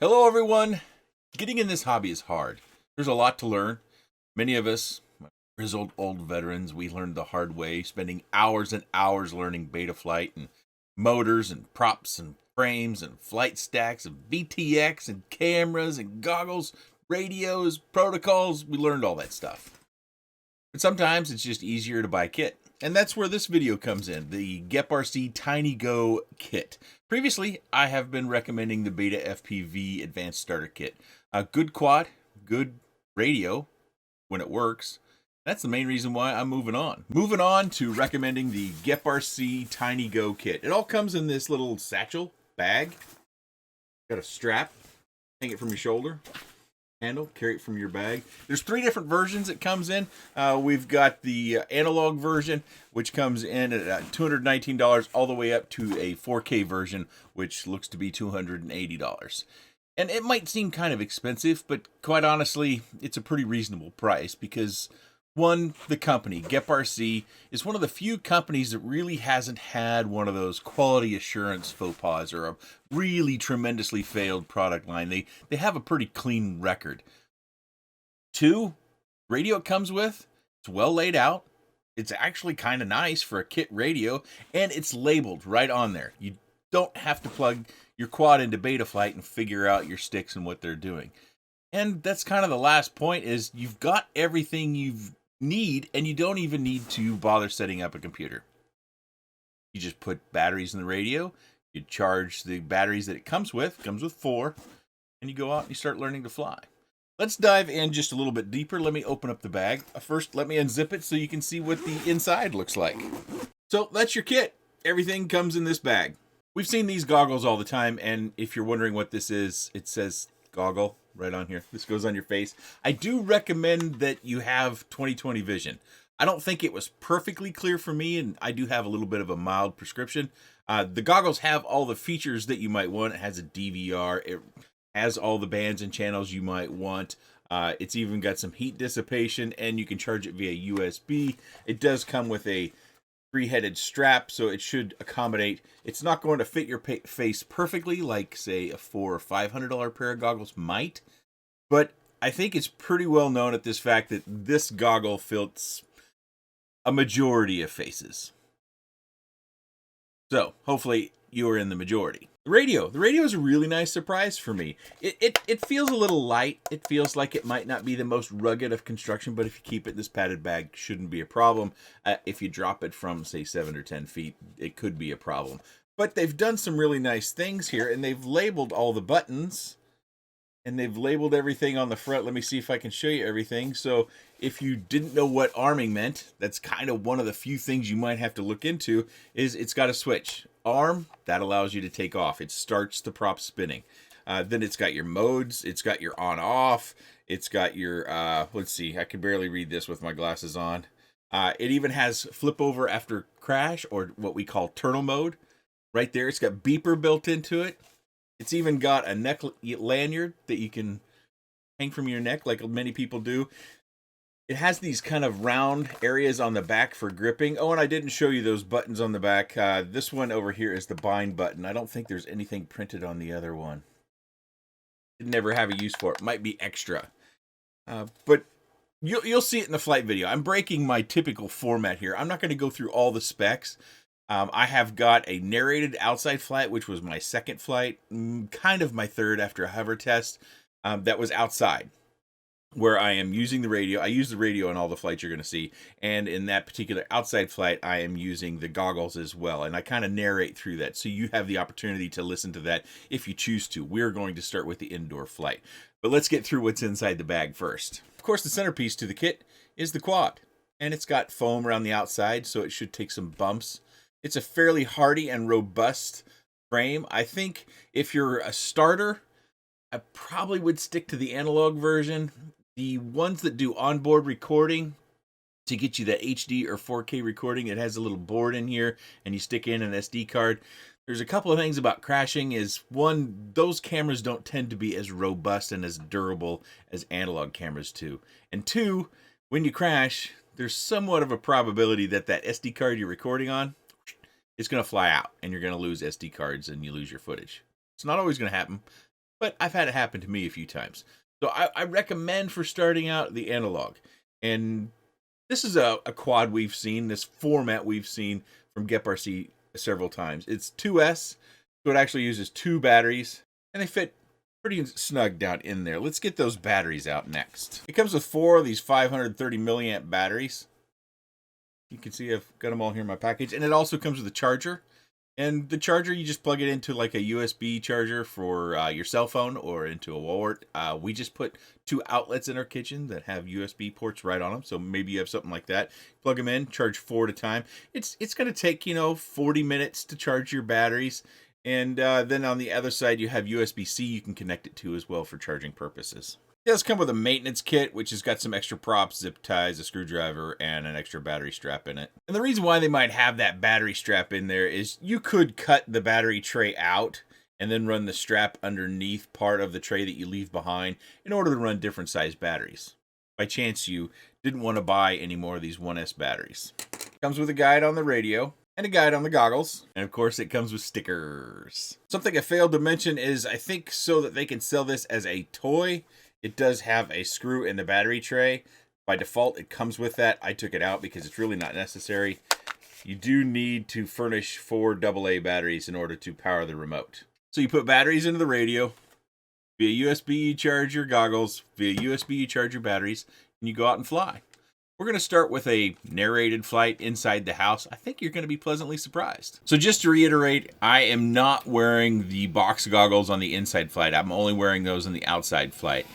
Hello, everyone. Getting in this hobby is hard. There's a lot to learn. Many of us, grizzled old veterans, we learned the hard way, spending hours and hours learning betaflight and motors and props and frames and flight stacks and VTX and cameras and goggles, radios, protocols. We learned all that stuff. But sometimes it's just easier to buy a kit. And that's where this video comes in, the GEPRC TinyGo kit. Previously, I have been recommending the Beta FPV Advanced Starter Kit. A good quad, good radio when it works. That's the main reason why I'm moving on. Moving on to recommending the GEPRC TinyGo kit. It all comes in this little satchel bag. Got a strap, hang it from your shoulder. Handle, carry it from your bag. There's 3 different versions it comes in. We've got the analog version, which comes in at $219, all the way up to a 4K version, which looks to be $280. And it might seem kind of expensive, but quite honestly, it's a pretty reasonable price because, one, the company, GEPRC, is one of the few companies that really hasn't had one of those quality assurance faux pas or a really tremendously failed product line. They have a pretty clean record. 2, radio it comes with, it's well laid out. It's actually kind of nice for a kit radio, and it's labeled right on there. You don't have to plug your quad into Betaflight and figure out your sticks and what they're doing. And that's kind of the last point, is you've got everything you need, and you don't even need to bother setting up a computer. You just put batteries in the radio, you charge the batteries that it comes with 4, and you go out and you start learning to fly. Let's dive in just a little bit deeper. Let me open up the bag. First, let me unzip it so you can see what the inside looks like. So that's your kit. Everything comes in this bag. We've seen these goggles all the time, and if you're wondering what this is, it says goggle right on here. This goes on your face. I do recommend that you have 20/20 vision. I don't think it was perfectly clear for me, and I do have a little bit of a mild prescription. The goggles have all the features that you might want. It has a DVR. It has all the bands and channels you might want. It's even got some heat dissipation, and you can charge it via USB. It does come with a 3-headed strap, so it should accommodate. It's not going to fit your face perfectly like, say, a $400 or $500 pair of goggles might, but I think it's pretty well known at this fact that this goggle fits a majority of faces. So hopefully you are in the majority. The radio is a really nice surprise for me. It feels a little light. It feels like it might not be the most rugged of construction, but if you keep it in this padded bag, shouldn't be a problem. If you drop it from, say, 7 or 10 feet, it could be a problem. But they've done some really nice things here, and they've labeled all the buttons, and they've labeled everything on the front. Let me see if I can show you everything. So if you didn't know what arming meant, that's kind of one of the few things you might have to look into, is it's got a switch. Arm, that allows you to take off. It starts the prop spinning. Then it's got your modes. It's got your on-off. It's got your, let's see, I can barely read this with my glasses on. It even has flip over after crash, or what we call turtle mode. Right there, it's got beeper built into it. It's even got a neck lanyard that you can hang from your neck like many people do. It has these kind of round areas on the back for gripping. Oh, and I didn't show you those buttons on the back. This one over here is the bind button. I don't think there's anything printed on the other one. Didn't ever have a use for it. Might be extra. But you'll see it in the flight video. I'm breaking my typical format here. I'm not going to go through all the specs. I have got a narrated outside flight, which was my second flight, kind of my third after a hover test. That was outside, where I am using the radio. I use the radio in all the flights you're going to see. And in that particular outside flight, I am using the goggles as well. And I kind of narrate through that. So you have the opportunity to listen to that if you choose to. We're going to start with the indoor flight. But let's get through what's inside the bag first. Of course, the centerpiece to the kit is the quad. And it's got foam around the outside, so it should take some bumps. It's a fairly hardy and robust frame. I think if you're a starter, I probably would stick to the analog version. The ones that do onboard recording, to get you that HD or 4K recording, it has a little board in here, and you stick in an SD card. There's a couple of things about crashing. Is one, those cameras don't tend to be as robust and as durable as analog cameras do. And 2, when you crash, there's somewhat of a probability that that SD card you're recording on, it's going to fly out, and you're going to lose SD cards, and you lose your footage. It's not always going to happen, but I've had it happen to me a few times. So I recommend for starting out the analog. And this is a quad we've seen, this format we've seen from GEPRC several times. It's 2S, so it actually uses 2 batteries, and they fit pretty snug down in there. Let's get those batteries out next. It comes with 4 of these 530 milliamp batteries. You can see I've got them all here in my package, and it also comes with a charger. And the charger, you just plug it into like a USB charger for your cell phone or into a wall wart. We just put 2 outlets in our kitchen that have USB ports right on them. So maybe you have something like that. Plug them in, charge 4 at a time. It's going to take, 40 minutes to charge your batteries. And then on the other side, you have USB-C you can connect it to as well for charging purposes. It does come with a maintenance kit, which has got some extra props, zip ties, a screwdriver, and an extra battery strap in it. And the reason why they might have that battery strap in there is you could cut the battery tray out and then run the strap underneath part of the tray that you leave behind in order to run different size batteries. By chance you didn't want to buy any more of these 1S batteries. Comes with a guide on the radio and a guide on the goggles. And of course it comes with stickers. Something I failed to mention is I think so that they can sell this as a toy, it does have a screw in the battery tray. By default, it comes with that. I took it out because it's really not necessary. You do need to furnish 4 AA batteries in order to power the remote. So you put batteries into the radio, via USB you charge your goggles, via USB you charge your batteries, and you go out and fly. We're going to start with a narrated flight inside the house. I think you're going to be pleasantly surprised. So just to reiterate, I am not wearing the box goggles on the inside flight. I'm only wearing those on the outside flight.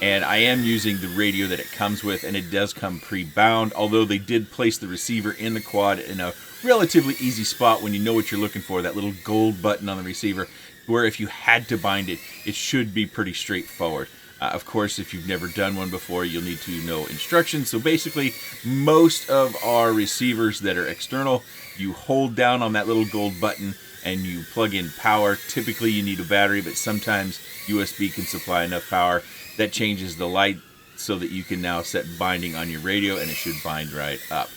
And I am using the radio that it comes with, and it does come pre-bound, although they did place the receiver in the quad in a relatively easy spot when you know what you're looking for, that little gold button on the receiver, where if you had to bind it, it should be pretty straightforward. Of course, if you've never done one before, you'll need to know instructions. So basically, most of our receivers that are external, you hold down on that little gold button and you plug in power. Typically, you need a battery, but sometimes USB can supply enough power. That changes the light so that you can now set binding on your radio, and it should bind right up.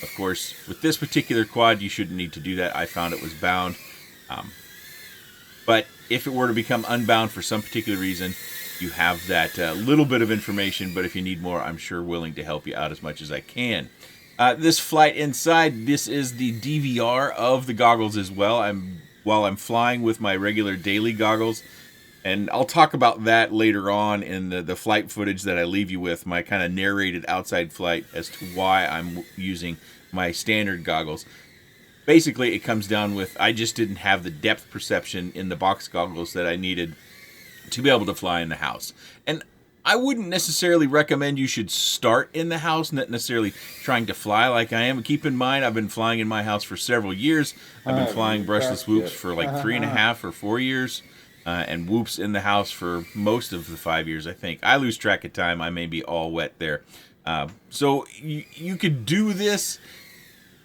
Of course, with this particular quad, you shouldn't need to do that. I found it was bound. But if it were to become unbound for some particular reason, you have that little bit of information, but if you need more, I'm sure willing to help you out as much as I can. This flight inside, this is the DVR of the goggles as well. While I'm flying with my regular daily goggles, and I'll talk about that later on in the flight footage that I leave you with, my kind of narrated outside flight as to why I'm using my standard goggles. Basically, it comes down with I just didn't have the depth perception in the box goggles that I needed to be able to fly in the house. And I wouldn't necessarily recommend you should start in the house, not necessarily trying to fly like I am. Keep in mind, I've been flying in my house for several years. I've been flying brushless whoops for like 3.5 or 4 years. And whoops in the house for most of the 5 years, I think. I lose track of time. I may be all wet there. So you could do this.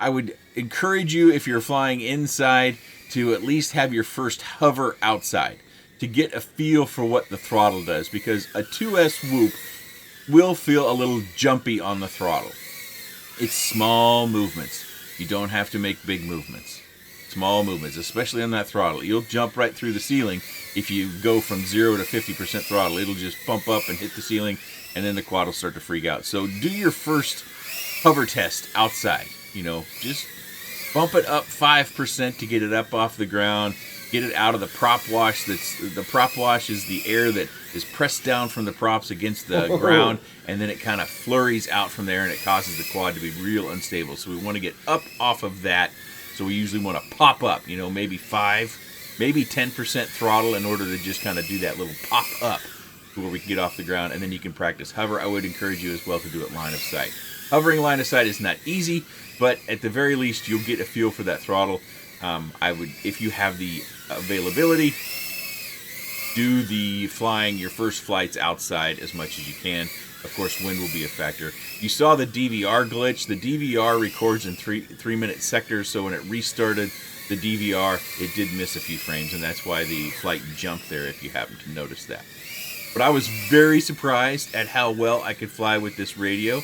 I would encourage you, if you're flying inside, to at least have your first hover outside to get a feel for what the throttle does, because a 2S whoop will feel a little jumpy on the throttle. It's small movements. You don't have to make big movements. Small movements, especially on that throttle. You'll jump right through the ceiling if you go from 0 to 50% throttle. It'll just bump up and hit the ceiling, and then the quad will start to freak out. So do your first hover test outside. Just bump it up 5% to get it up off the ground. Get it out of the prop wash. The prop wash is the air that is pressed down from the props against the ground, and then it kind of flurries out from there, and it causes the quad to be real unstable. So we want to get up off of that. So we usually want to pop up, maybe 5, maybe 10% throttle in order to just kind of do that little pop up where we can get off the ground, and then you can practice hover. I would encourage you as well to do it line of sight. Hovering line of sight is not easy, but at the very least, you'll get a feel for that throttle. If you have the availability, do the flying your first flights outside as much as you can. Of course, wind will be a factor. You saw the DVR glitch. The DVR records in 3-minute sectors, so when it restarted the DVR, it did miss a few frames, and that's why the flight jumped there, if you happen to notice that. But I was very surprised at how well I could fly with this radio.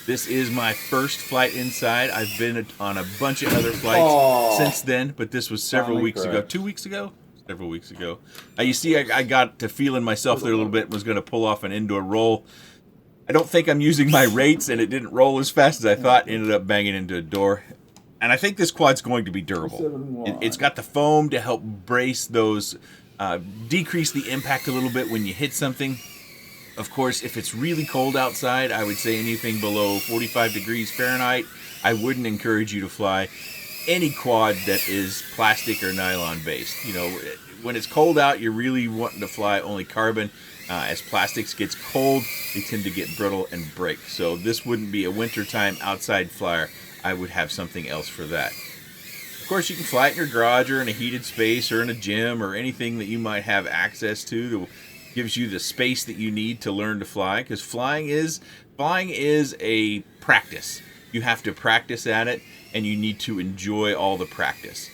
This is my first flight inside. I've been on a bunch of other flights since then, but this was several weeks ago. 2 weeks ago? several weeks ago. You see, I got to feeling myself there a little bit, was going to pull off an indoor roll. I don't think I'm using my rates, and it didn't roll as fast as I thought. Ended up banging into a door. And I think this quad's going to be durable. It's got the foam to help brace those, decrease the impact a little bit when you hit something. Of course, if it's really cold outside, I would say anything below 45 degrees Fahrenheit, I wouldn't encourage you to fly any quad that is plastic or nylon based. You know, when it's cold out, you're really wanting to fly only carbon. As plastics gets cold, they tend to get brittle and break. So this wouldn't be a wintertime outside flyer. I would have something else for that. Of course, you can fly it in your garage or in a heated space or in a gym or anything that you might have access to that gives you the space that you need to learn to fly, because flying is a practice. You have to practice at it, and you need to enjoy all the practice.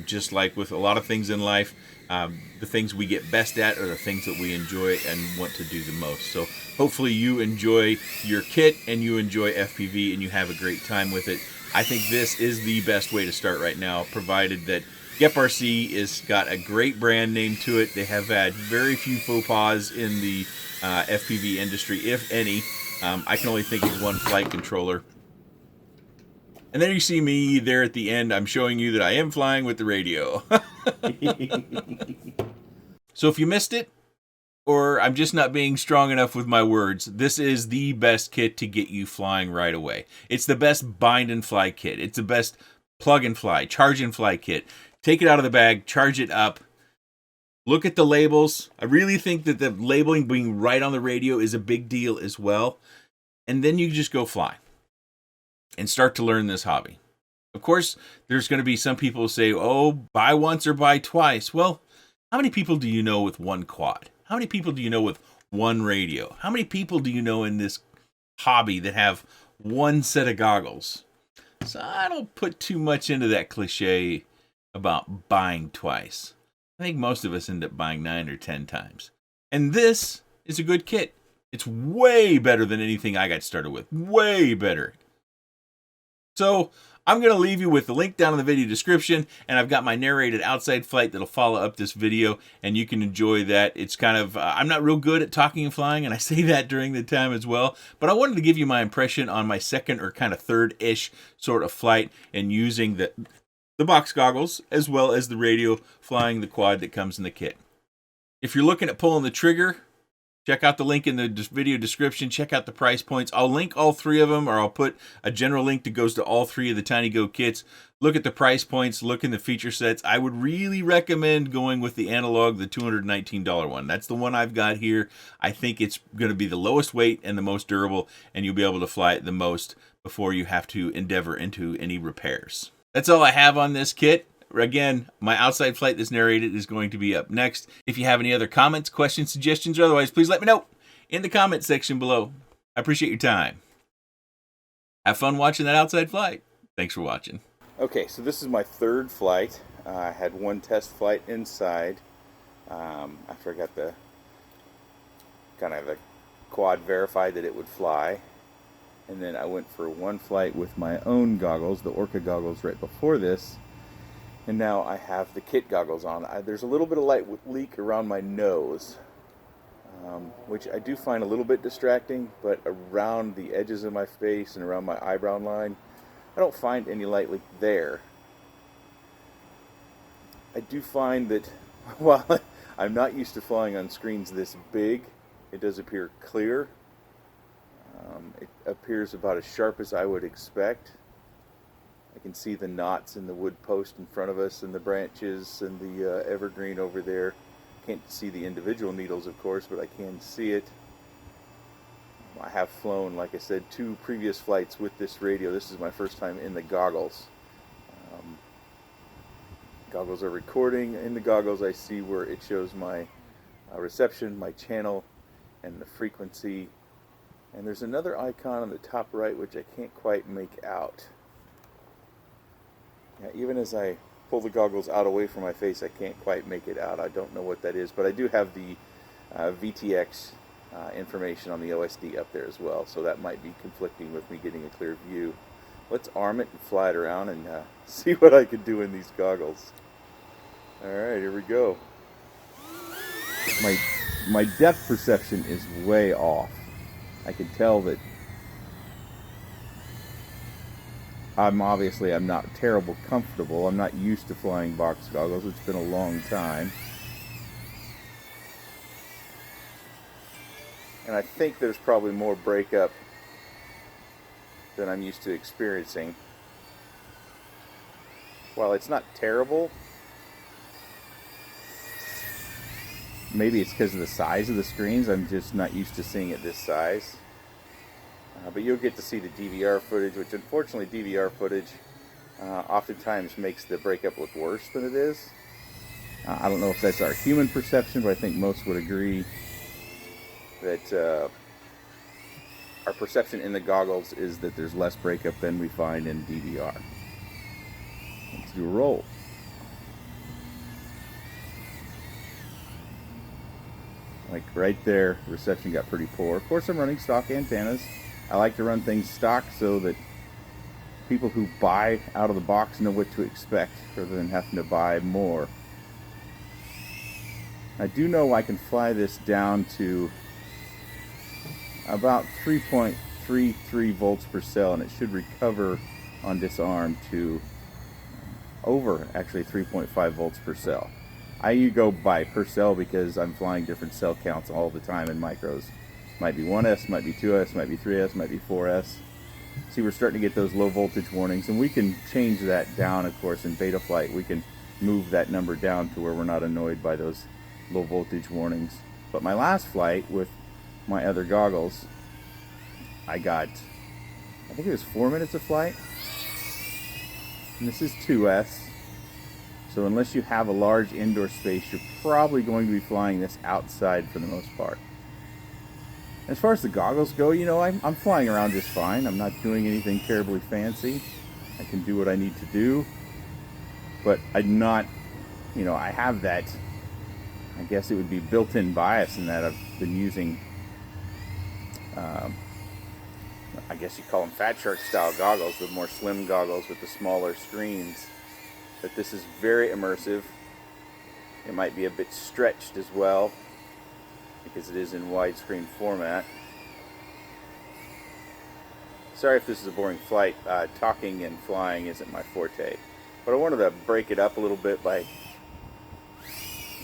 Just like with a lot of things in life, the things we get best at are the things that we enjoy and want to do the most. So hopefully you enjoy your kit and you enjoy FPV and you have a great time with it. I think this is the best way to start right now, provided that GEPRC has got a great brand name to it. They have had very few faux pas in the FPV industry, if any. I can only think of one flight controller. And then you see me there at the end. I'm showing you that I am flying with the radio. So if you missed it, or I'm just not being strong enough with my words, this is the best kit to get you flying right away. It's the best bind and fly kit. It's the best plug and fly, charge and fly kit. Take it out of the bag, charge it up. Look at the labels. I really think that the labeling being right on the radio is a big deal as well. And then you just go fly and start to learn this hobby. Of course, there's going to be some people who say, oh, buy once or buy twice. Well, how many people do you know with one quad? How many people do you know with one radio? How many people do you know in this hobby that have one set of goggles? So I don't put too much into that cliche about buying twice. I think most of us end up buying 9 or 10 times. And this is a good kit. It's way better than anything I got started with. Way better. So I'm going to leave you with the link down in the video description, and I've got my narrated outside flight that'll follow up this video, and you can enjoy that. It's kind of, I'm not real good at talking and flying, and I say that during the time as well, but I wanted to give you my impression on my second or kind of third-ish sort of flight, and using the box goggles as well as the radio, flying the quad that comes in the kit. If you're looking at pulling the trigger, check out the link in the video description. Check out the price points. I'll link all three of them, or I'll put a general link that goes to all three of the TinyGo kits. Look at the price points. Look in the feature sets. I would really recommend going with the analog, the $219 one. That's the one I've got here. I think it's going to be the lowest weight and the most durable, and you'll be able to fly it the most before you have to endeavor into any repairs. That's all I have on this kit. Again, my outside flight that's narrated is going to be up next. If you have any other comments, questions, suggestions, or otherwise, please let me know in the comment section below. I appreciate your time. Have fun watching that outside flight. Thanks for watching. Okay, so this is my third flight. I had one test flight inside after I got the quad verified that it would fly. And then I went for one flight with my own goggles, the Orca goggles, right before this. And now I have the kit goggles on. There's a little bit of light leak around my nose, which I do find a little bit distracting, but around the edges of my face and around my eyebrow line, I don't find any light leak there. I do find that while I'm not used to flying on screens this big, it does appear clear. It appears about as sharp as I would expect. I can see the knots in the wood post in front of us and the branches and the evergreen over there. Can't see the individual needles, of course, but I can see it. I have flown, like I said, 2 previous flights with this radio. This is my first time in the goggles. Goggles are recording. In the goggles I see where it shows my reception, my channel, and the frequency. And there's another icon on the top right which I can't quite make out. Yeah, even as I pull the goggles out away from my face, I can't quite make it out. I don't know what that is, but I do have the VTX information on the OSD up there as well, so that might be conflicting with me getting a clear view. Let's arm it and fly it around and see what I can do in these goggles. Alright, here we go. my my depth perception is way off. I can tell that I'm not terrible comfortable. I'm not used to flying box goggles. It's been a long time. And I think there's probably more breakup than I'm used to experiencing. While it's not terrible, maybe it's because of the size of the screens. I'm just not used to seeing it this size. But you'll get to see the DVR footage, which unfortunately DVR footage oftentimes makes the breakup look worse than it is. I don't know if that's our human perception, but I think most would agree that our perception in the goggles is that there's less breakup than we find in DVR. Let's do a roll. Like right there, reception got pretty poor. Of course, I'm running stock antennas. I like to run things stock so that people who buy out of the box know what to expect rather than having to buy more. I do know I can fly this down to about 3.33 volts per cell, and it should recover on disarm to over actually 3.5 volts per cell. I go by per cell because I'm flying different cell counts all the time in micros. Might be 1S, might be 2S, might be 3S, might be 4S. See, we're starting to get those low voltage warnings, and we can change that down, of course, in Betaflight. We can move that number down to where we're not annoyed by those low voltage warnings. But my last flight with my other goggles, I think it was 4 minutes of flight. And this is 2S. So unless you have a large indoor space, you're probably going to be flying this outside for the most part. As far as the goggles go, I'm flying around just fine. I'm not doing anything terribly fancy. I can do what I need to do. But I'm not, I have that, I guess it would be built-in bias in that I've been using, I guess you call them Fat Shark style goggles, the more slim goggles with the smaller screens. But this is very immersive. It might be a bit stretched as well, because it is in widescreen format. Sorry if this is a boring flight. Talking and flying isn't my forte. But I wanted to break it up a little bit by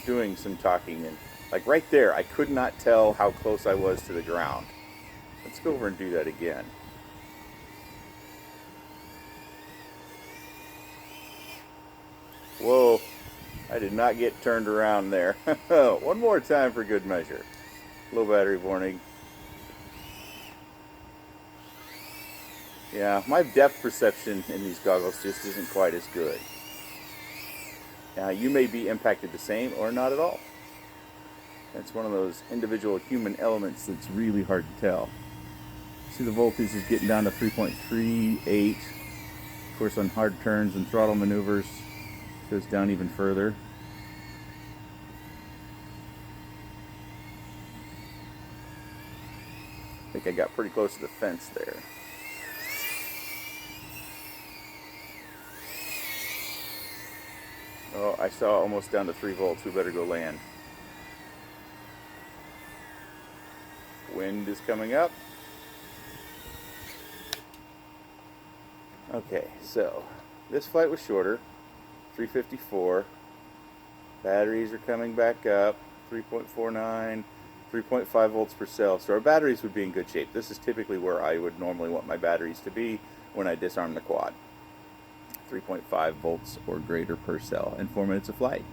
doing some talking. And like right there, I could not tell how close I was to the ground. Let's go over and do that again. Whoa, I did not get turned around there. One more time for good measure. Low battery warning. Yeah, my depth perception in these goggles just isn't quite as good. Now, you may be impacted the same or not at all. That's one of those individual human elements that's really hard to tell. See, the voltage is getting down to 3.38. Of course, on hard turns and throttle maneuvers, it goes down even further. I think I got pretty close to the fence there. Oh, I saw almost down to 3 volts. We better go land. Wind is coming up. Okay, so this flight was shorter, 354. Batteries are coming back up, 3.49. 3.5 volts per cell. So our batteries would be in good shape. This is typically where I would normally want my batteries to be when I disarm the quad. 3.5 volts or greater per cell in 4 minutes of flight.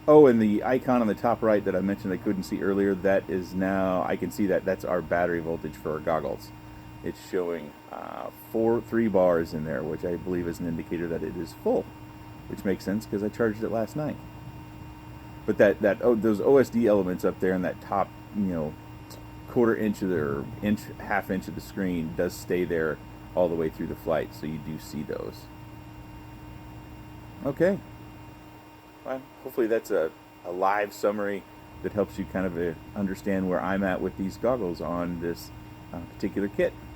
Oh, and the icon on the top right that I mentioned I couldn't see earlier, that is now, I can see that. That's our battery voltage for our goggles. It's showing 3 bars in there, which I believe is an indicator that it is full, which makes sense because I charged it last night. But those OSD elements up there in that top, quarter inch or half inch of the screen does stay there all the way through the flight, so you do see those. Okay. Well, hopefully that's a live summary that helps you kind of understand where I'm at with these goggles on this particular kit.